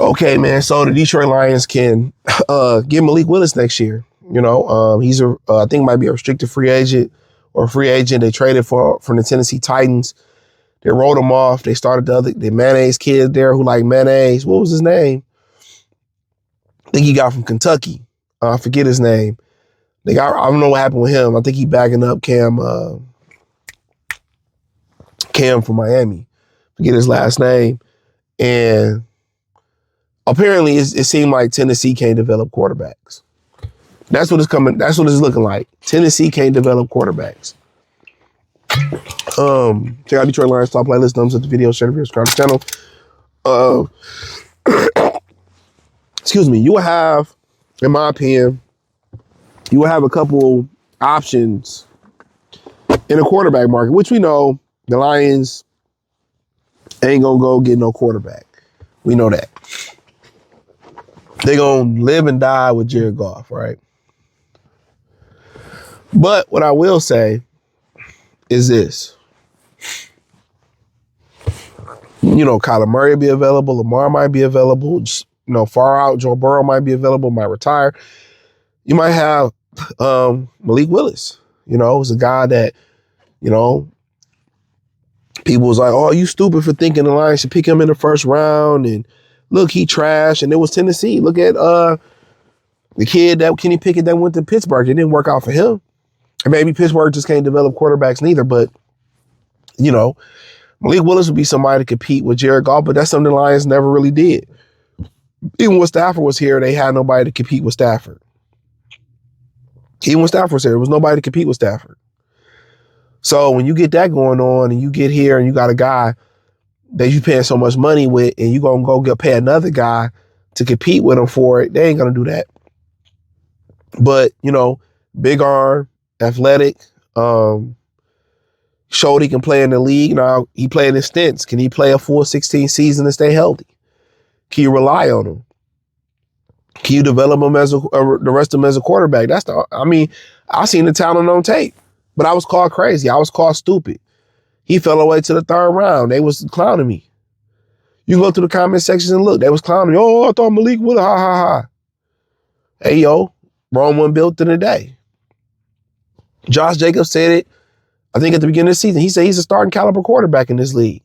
Okay, man. So the Detroit Lions can get Malik Willis next year. He's I think might be a restricted free agent or a free agent. They traded from the Tennessee Titans. They wrote him off. They started the mayonnaise kid there who liked mayonnaise. What was his name? I think he got from Kentucky. I forget his name. I don't know what happened with him. I think he backing up Cam from Miami. Forget his last name. And apparently it seemed like Tennessee can't develop quarterbacks. That's what it's looking like. Tennessee can't develop quarterbacks. Check out Detroit Lions top playlist, thumbs up the video, share the video, subscribe to the channel. Excuse me. You will have, in my opinion, you will have a couple options in the quarterback market, which we know the Lions ain't gonna go get no quarterback. We know that. They're gonna live and die with Jared Goff, right? But what I will say is this. Kyler Murray will be available. Lamar might be available. Just, far out, Joe Burrow might be available, might retire. You might have Malik Willis. It's a guy that, people was like, oh, you stupid for thinking the Lions should pick him in the first round. And look, he trash. And it was Tennessee. Look at the kid, that Kenny Pickett, that went to Pittsburgh. It didn't work out for him. And maybe Pittsburgh just can't develop quarterbacks neither. But, Malik Willis would be somebody to compete with Jared Goff, but that's something the Lions never really did. Even when Stafford was here, they had nobody to compete with Stafford. Even when Stafford was here, there was nobody to compete with Stafford. So when you get that going on and you get here and you got a guy that you paying so much money with and you going to go pay another guy to compete with him for it, they ain't going to do that. But, big arm, athletic, showed he can play in the league. Now, he played in stints. Can he play a full 16 season and stay healthy? Can you rely on him? Can you develop him as the rest of him as a quarterback? I seen the talent on tape, but I was called crazy. I was called stupid. He fell away to the third round. They was clowning me. You can go through the comment sections and look. They was clowning me. Oh, I thought Malik would ha ha ha. Hey, yo, Rome wasn't built in a day. Josh Jacobs said it, I think at the beginning of the season. He said he's a starting caliber quarterback in this league.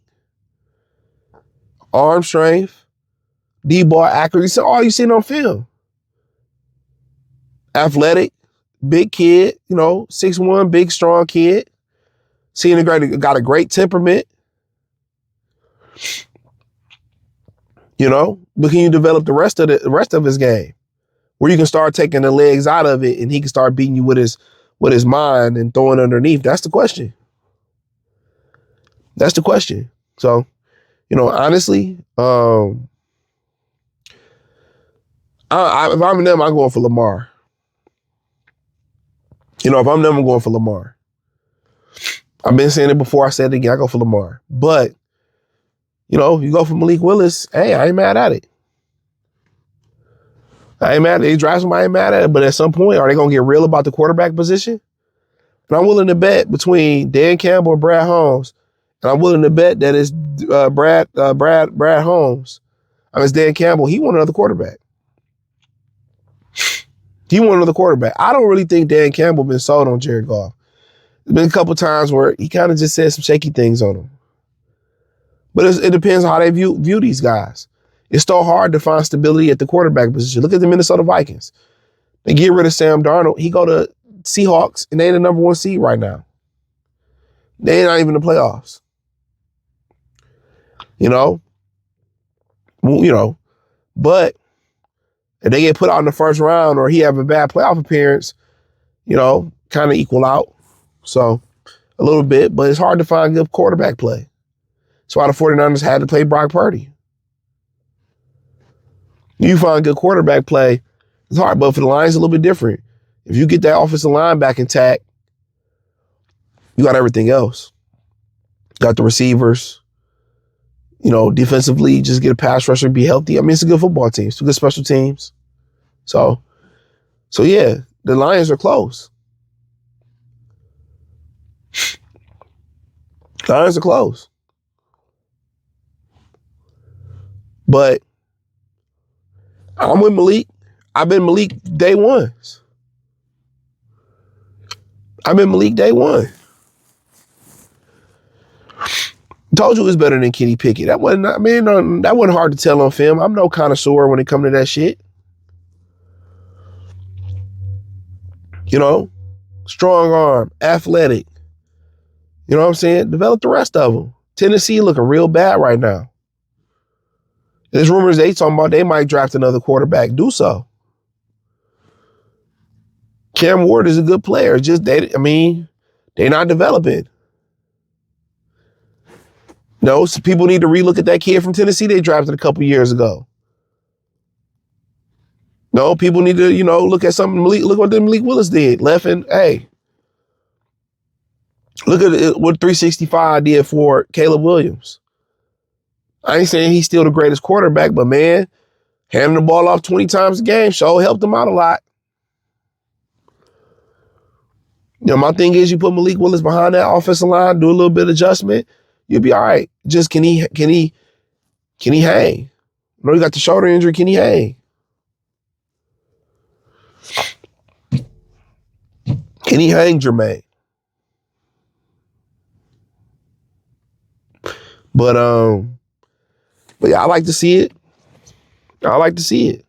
Arm strength, D-ball accuracy. He said, all you seen on film. Athletic, big kid, 6'1", big, strong kid. Got a great temperament. But can you develop the rest of his game? Where you can start taking the legs out of it and he can start beating you with his mind and throwing underneath. That's the question. That's the question. So, honestly, if I'm them, I'm going for Lamar. If I'm them, I'm going for Lamar. I've been saying it before. I said it again. I go for Lamar. But, if you go for Malik Willis, hey, I ain't mad at it. I ain't mad at it. They draft somebody, I ain't mad at it. But at some point, are they going to get real about the quarterback position? And I'm willing to bet between Dan Campbell and Brad Holmes. And I'm willing to bet that it's Brad Holmes. It's Dan Campbell. He want another quarterback. He want another quarterback. I don't really think Dan Campbell been sold on Jared Goff. There's been a couple times where he kind of just said some shaky things on him. But it depends on how they view these guys. It's so hard to find stability at the quarterback position. Look at the Minnesota Vikings. They get rid of Sam Darnold. He go to Seahawks, and they the number 1 seed right now. They ain't not even in the playoffs. But if they get put out in the first round or he have a bad playoff appearance, kind of equal out. So a little bit, but it's hard to find good quarterback play. That's why the 49ers had to play Brock Purdy. You find good quarterback play, it's hard, but for the Lions, it's a little bit different. If you get that offensive line back intact, you got everything else. Got the receivers. Defensively, just get a pass rusher, be healthy. It's a good football team. It's good special teams. So yeah, the Lions are close. The Lions are close. But I'm with Malik. I've been Malik day one. I've been Malik day one. Told you it was better than Kenny Pickett. That wasn't hard to tell on film. I'm no connoisseur when it comes to that shit. You know, strong arm, athletic. You know what I'm saying? Develop the rest of them. Tennessee looking real bad right now. There's rumors they talking about they might draft another quarterback. Do so. Cam Ward is a good player. Just they're not developing. No, so people need to relook at that kid from Tennessee they drafted a couple years ago. No, people need to, look at something. Look what Malik Willis did. Left and look at what 365 did for Caleb Williams. I ain't saying he's still the greatest quarterback, but man, handing the ball off 20 times a game sure helped him out a lot. My thing is you put Malik Willis behind that offensive line, do a little bit of adjustment, you'll be all right. Just can he hang? I know he got the shoulder injury. Can he hang? Can he hang, Jermaine? But yeah, I like to see it. I like to see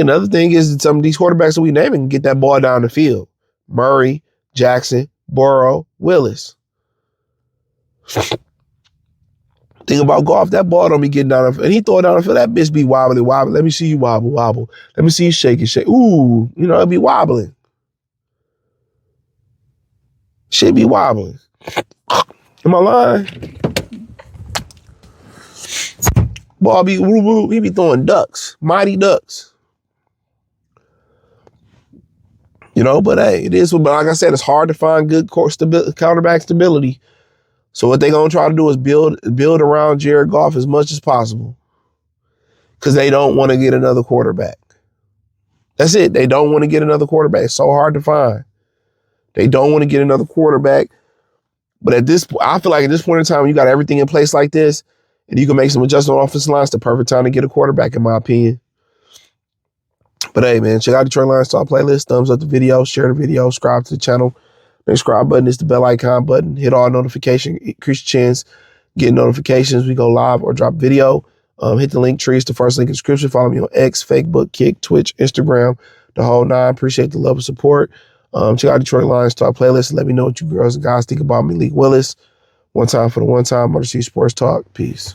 another thing is that some of these quarterbacks that we naming can get that ball down the field. Murray, Jackson, Burrow, Willis. Thing about Goff, that ball don't be getting down the field. And he throw it down the field, that bitch be wobbly. Let me see you wobble. Let me see you shake. Ooh, it'll be wobbling. Shit be wobbling. Am I lying? Ball be woo. He be throwing ducks, mighty ducks. But hey, it is. But like I said, it's hard to find good quarterback stability. So what they gonna try to do is build around Jared Goff as much as possible, because they don't want to get another quarterback. That's it. They don't want to get another quarterback. It's so hard to find. They don't want to get another quarterback. But I feel like at this point in time, when you got everything in place like this, and you can make some adjustments on offensive lines, the perfect time to get a quarterback, in my opinion. But hey, man, check out Detroit Lions Talk playlist. Thumbs up the video, share the video, subscribe to the channel. The subscribe button is the bell icon button. Hit all notifications, increase your chance getting notifications. We go live or drop video. Hit the link tree. It's the first link in the description. Follow me on X, Facebook, Kick, Twitch, Instagram, the whole nine. Appreciate the love and support. Check out Detroit Lions Talk playlist and let me know what you girls and guys think about Malik Willis. One time for the one time. Motor City Sports Talk. Peace.